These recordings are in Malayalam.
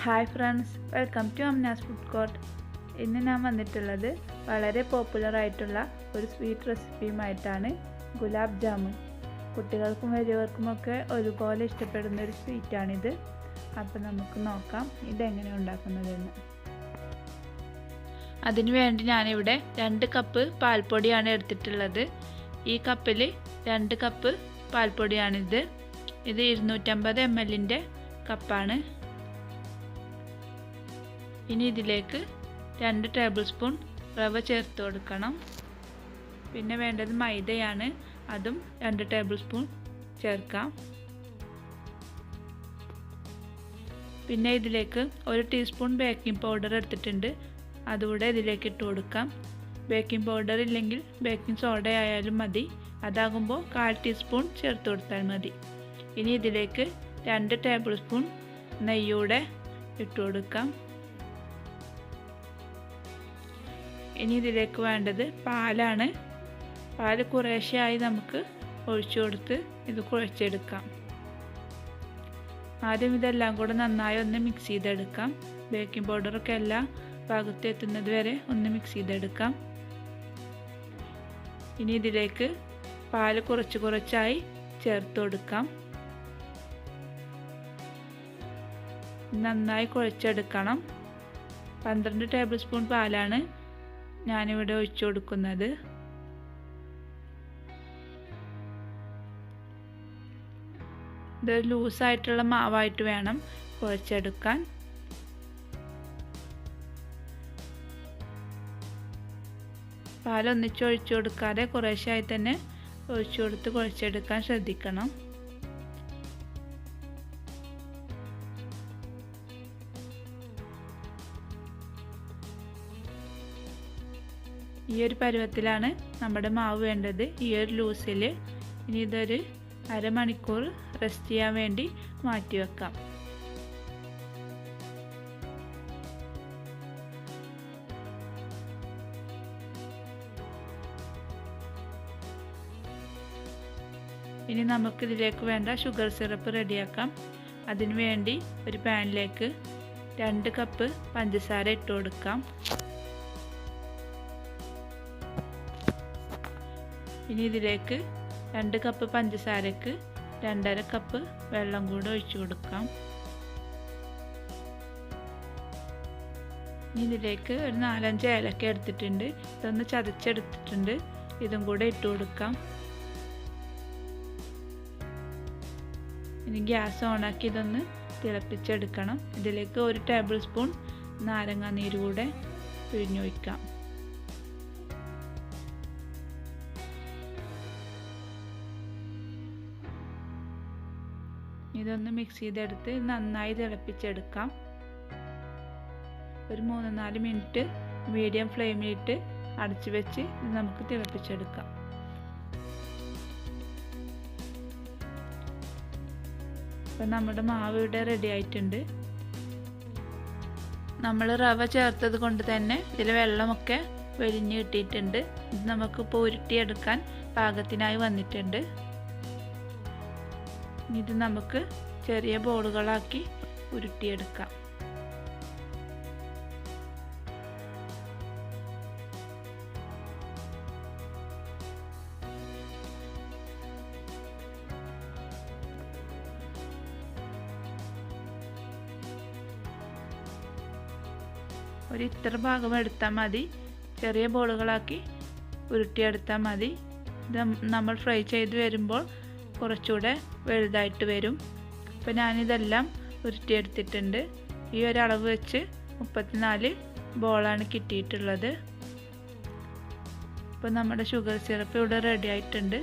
Hi friends, welcome to Amna's food court. ഇന്ന് ഞാൻ വന്നിട്ടുള്ളത് വളരെ പോപ്പുലറായിട്ടുള്ള ഒരു സ്വീറ്റ് റെസിപ്പിയുമായിട്ടാണ്. ഗുലാബ് ജാമുൻ. കുട്ടികൾക്കും വലിയവർക്കുമൊക്കെ ഒരുപോലെ ഇഷ്ടപ്പെടുന്ന ഒരു സ്വീറ്റാണിത്. അപ്പോൾ നമുക്ക് നോക്കാം ഇതെങ്ങനെ ഉണ്ടാക്കുന്നതെന്ന്. അതിനുവേണ്ടി ഞാനിവിടെ 2 കപ്പ് പാൽപ്പൊടിയാണ് എടുത്തിട്ടുള്ളത്. ഈ കപ്പിൽ 2 കപ്പ് പാൽപ്പൊടിയാണിത്. ഇത് 250 ml കപ്പാണ്. ഇനി ഇതിലേക്ക് 2 ടേബിൾ സ്പൂൺ റവ ചേർത്ത് കൊടുക്കണം. പിന്നെ വേണ്ടത് മൈദയാണ്, അതും 2 ടേബിൾ സ്പൂൺ ചേർക്കാം. പിന്നെ ഇതിലേക്ക് 1 ടീസ്പൂൺ ബേക്കിംഗ് പൗഡർ എടുത്തിട്ടുണ്ട്, അതുകൂടെ ഇതിലേക്ക് ഇട്ട് കൊടുക്കാം. ബേക്കിംഗ് പൗഡർ ഇല്ലെങ്കിൽ ബേക്കിംഗ് സോഡ ആയാലും മതി, അതാകുമ്പോൾ 1/4 ടീസ്പൂൺ ചേർത്ത് കൊടുത്താൽ മതി. ഇനി ഇതിലേക്ക് 2 ടേബിൾ സ്പൂൺ നെയ്യൂടെ ഇട്ട് കൊടുക്കാം. ഇനി ഇതിലേക്ക് വേണ്ടത് പാലാണ്. പാല് കുറേശ്ശെയായി നമുക്ക് ഒഴിച്ചു കൊടുത്ത് ഇത് കുഴച്ചെടുക്കാം. ആദ്യം ഇതെല്ലാം കൂടെ നന്നായി ഒന്ന് മിക്സ് ചെയ്തെടുക്കാം. ബേക്കിംഗ് പൗഡറൊക്കെ എല്ലാ ഭാഗത്തും എത്തുന്നത് വരെ ഒന്ന് മിക്സ് ചെയ്തെടുക്കാം. ഇനി ഇതിലേക്ക് പാല് കുറച്ചായി ചേർത്ത് കൊടുക്കാം. നന്നായി കുഴച്ചെടുക്കണം. 12 ടേബിൾ സ്പൂൺ പാലാണ് ഞാനിവിടെ ഒഴിച്ചു കൊടുക്കുന്നത്. ഇത് ലൂസായിട്ടുള്ള മാവായിട്ട് വേണം കുഴച്ചെടുക്കാൻ. പാലൊന്നിച്ച് ഒഴിച്ചു കൊടുക്കാതെ കുറേശ്ശായി തന്നെ ഒഴിച്ചു കൊടുത്ത് കുഴച്ചെടുക്കാൻ ശ്രദ്ധിക്കണം. ഈ ഒരു പരുവത്തിലാണ് നമ്മുടെ മാവ് വേണ്ടത്, ഈ ഒരു ലൂസിൽ. ഇനി ഇതൊരു അരമണിക്കൂർ റെസ്റ്റ് ചെയ്യാൻ വേണ്ടി മാറ്റി വെക്കാം. ഇനി നമുക്കിതിലേക്ക് വേണ്ട ഷുഗർ സിറപ്പ് റെഡിയാക്കാം. അതിനു വേണ്ടി ഒരു പാനിലേക്ക് 2 കപ്പ് പഞ്ചസാര ഇട്ട് കൊടുക്കാം. ഇനി ഇതിലേക്ക് 2 കപ്പ് പഞ്ചസാരക്ക് 2.5 കപ്പ് വെള്ളം കൂടെ ഒഴിച്ചു കൊടുക്കാം. ഇനി ഇതിലേക്ക് ഒരു 4-5 ഏലക്ക എടുത്തിട്ടുണ്ട്, ഇതൊന്ന് ചതച്ചെടുത്തിട്ടുണ്ട്, ഇതും കൂടെ ഇട്ട് കൊടുക്കാം. ഇനി ഗ്യാസ് ഓണാക്കി ഇതൊന്ന് തിളപ്പിച്ചെടുക്കണം. ഇതിലേക്ക് 1 ടേബിൾ സ്പൂൺ നാരങ്ങ നീര് കൂടെ പിഴിഞ്ഞൊഴിക്കാം. ഇതൊന്ന് മിക്സ് ചെയ്തെടുത്ത് നന്നായി തിളപ്പിച്ചെടുക്കാം. ഒരു 3-4 മിനിറ്റ് മീഡിയം ഫ്ലെയിമിലിട്ട് അടച്ചു വെച്ച് നമുക്ക് തിളപ്പിച്ചെടുക്കാം. ഇപ്പം നമ്മുടെ മാവ് ഇവിടെ റെഡി ആയിട്ടുണ്ട്. നമ്മൾ റവ ചേർത്തത് കൊണ്ട് തന്നെ ഇതിൽ വെള്ളമൊക്കെ വെലിഞ്ഞ് കിട്ടിയിട്ടുണ്ട്. ഇത് നമുക്കിപ്പോൾ ഉരുട്ടിയെടുക്കാൻ പാകത്തിനായി വന്നിട്ടുണ്ട്. ഇത് നമുക്ക് ചെറിയ ബോളുകളാക്കി ഉരുട്ടിയെടുക്കാം. ഒരു ഇത്ര ഭാഗം എടുത്താൽ മതി, ചെറിയ ബോളുകളാക്കി ഉരുട്ടിയെടുത്താൽ മതി. ഇത് നമ്മൾ ഫ്രൈ ചെയ്ത് വരുമ്പോൾ കുറച്ചുകൂടെ വലുതായിട്ട് വരും. അപ്പോൾ ഞാനിതെല്ലാം ഉരുട്ടിയെടുത്തിട്ടുണ്ട്. ഈ ഒരളവ് വെച്ച് 34 ബോളാണ് കിട്ടിയിട്ടുള്ളത്. ഇപ്പോൾ നമ്മുടെ ഷുഗർ സിറപ്പ് ഇവിടെ റെഡി ആയിട്ടുണ്ട്.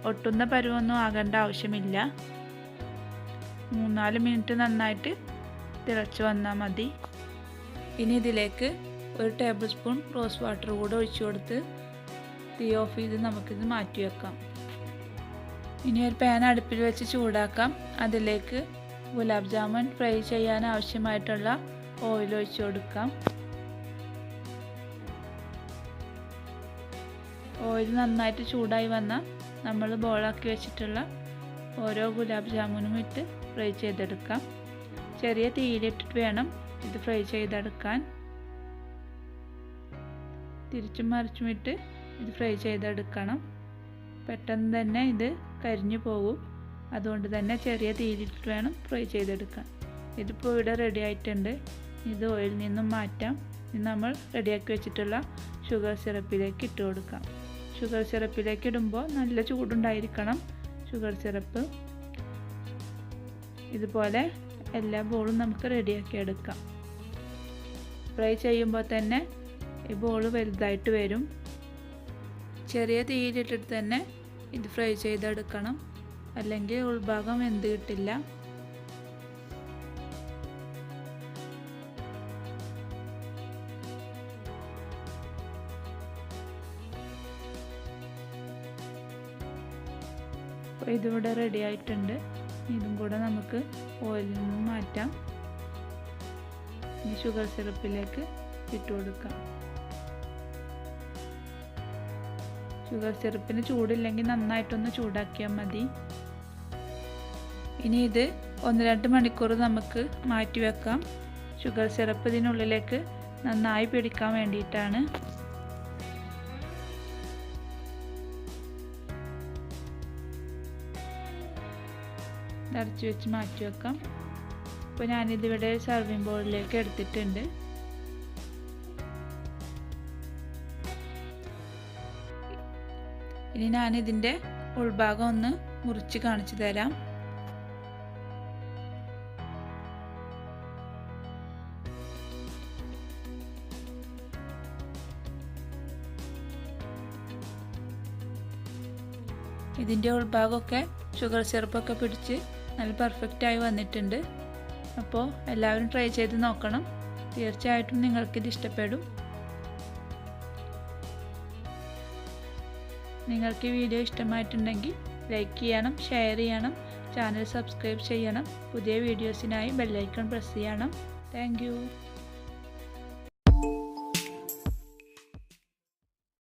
ഒട്ടുന്ന പരുവൊന്നും ആകേണ്ട ആവശ്യമില്ല. 3-4 മിനിറ്റ് നന്നായിട്ട് തിളച്ച് വന്നാൽ മതി. ഇനി ഇതിലേക്ക് 1 ടേബിൾ സ്പൂൺ റോസ് വാട്ടർ കൂടെ ഒഴിച്ചു കൊടുത്ത് തീ ഓഫ് ചെയ്ത് നമുക്കിത് മാറ്റി വെക്കാം. ഇനി ഒരു പാൻ അടുപ്പിൽ വെച്ച് ചൂടാക്കാം. അതിലേക്ക് ഗുലാബ് ജാമുൻ ഫ്രൈ ചെയ്യാൻ ആവശ്യമായിട്ടുള്ള ഓയിൽ ഒഴിച്ചു കൊടുക്കാം. ഓയിൽ നന്നായിട്ട് ചൂടായി വന്നാൽ നമ്മൾ ബോളാക്കി വെച്ചിട്ടുള്ള ഓരോ ഗുലാബ് ജാമുനും ഇട്ട് ഫ്രൈ ചെയ്തെടുക്കാം. ചെറിയ തീയിലിട്ടിട്ട് വേണം ഇത് ഫ്രൈ ചെയ്തെടുക്കാൻ. തിരിച്ചും മറിച്ചും ഇട്ട് ഇത് ഫ്രൈ ചെയ്തെടുക്കണം. പെട്ടെന്ന് തന്നെ ഇത് കരിഞ്ഞു പോകും. അതുകൊണ്ട് തന്നെ ചെറിയ തീയിലിട്ടിട്ട് വേണം ഫ്രൈ ചെയ്തെടുക്കാൻ. ഇതിപ്പോൾ ഇവിടെ റെഡി ആയിട്ടുണ്ട്. ഇത് ഓയിലിൽ നിന്നും മാറ്റാം. ഇനി നമ്മൾ റെഡിയാക്കി വെച്ചിട്ടുള്ള ഷുഗർ സിറപ്പിലേക്ക് ഇട്ട് കൊടുക്കാം. ഷുഗർ സിറപ്പിലേക്ക് ഇടുമ്പോൾ നല്ല ചൂടുണ്ടായിരിക്കണം ഷുഗർ സിറപ്പ്. ഇതുപോലെ എല്ലാ ബോളും നമുക്ക് റെഡിയാക്കി എടുക്കാം. ഫ്രൈ ചെയ്യുമ്പോൾ തന്നെ ഈ ബോൾ വലുതായിട്ട് വരും. ചെറിയ തീയിലിട്ടിട്ട് തന്നെ ഇത് ഫ്രൈ ചെയ്തെടുക്കണം, അല്ലെങ്കിൽ ഉൾഭാഗം വെന്ത് കിട്ടില്ല. അപ്പോൾ ഇതിവിടെ റെഡി ആയിട്ടുണ്ട്. ഇതും കൂടെ നമുക്ക് ഓയിലിൽ നിന്ന് മാറ്റാം. ഇനി ഷുഗർ സിറപ്പിലേക്ക് ഇട്ട് കൊടുക്കാം. ഷുഗർ സിറപ്പിന് ചൂടില്ലെങ്കിൽ നന്നായിട്ടൊന്ന് ചൂടാക്കിയാൽ മതി. ഇനി ഇത് 1-2 മണിക്കൂർ നമുക്ക് മാറ്റി വെക്കാം. ഷുഗർ സിറപ്പ് ഇതിനുള്ളിലേക്ക് നന്നായി പിടിക്കാൻ വേണ്ടിയിട്ടാണ്. അടച്ചു വെച്ച് മാറ്റി വെക്കാം. അപ്പോൾ ഞാനിതിവിടെ സർവിങ് ബോളിലേക്ക് എടുത്തിട്ടുണ്ട്. ഇനി ഞാനിതിൻ്റെ ഉൾഭാഗം ഒന്ന് മുറിച്ച് കാണിച്ചു തരാം. ഇതിൻ്റെ ഉൾഭാഗമൊക്കെ ഷുഗർ സിറപ്പൊക്കെ പിടിച്ച് നല്ല പെർഫെക്റ്റായി വന്നിട്ടുണ്ട്. അപ്പോൾ എല്ലാവരും ട്രൈ ചെയ്ത് നോക്കണം. തീർച്ചയായിട്ടും നിങ്ങൾക്കിത് ഇഷ്ടപ്പെടും. നിങ്ങൾക്ക് ഈ വീഡിയോ ഇഷ്ടമായിട്ടുണ്ടെങ്കിൽ ലൈക്ക് ചെയ്യണം, ഷെയർ ചെയ്യണം, ചാനൽ സബ്സ്ക്രൈബ് ചെയ്യണം. പുതിയ വീഡിയോസിനായി ബെൽ ഐക്കൺ പ്രസ് ചെയ്യണം. Thank you.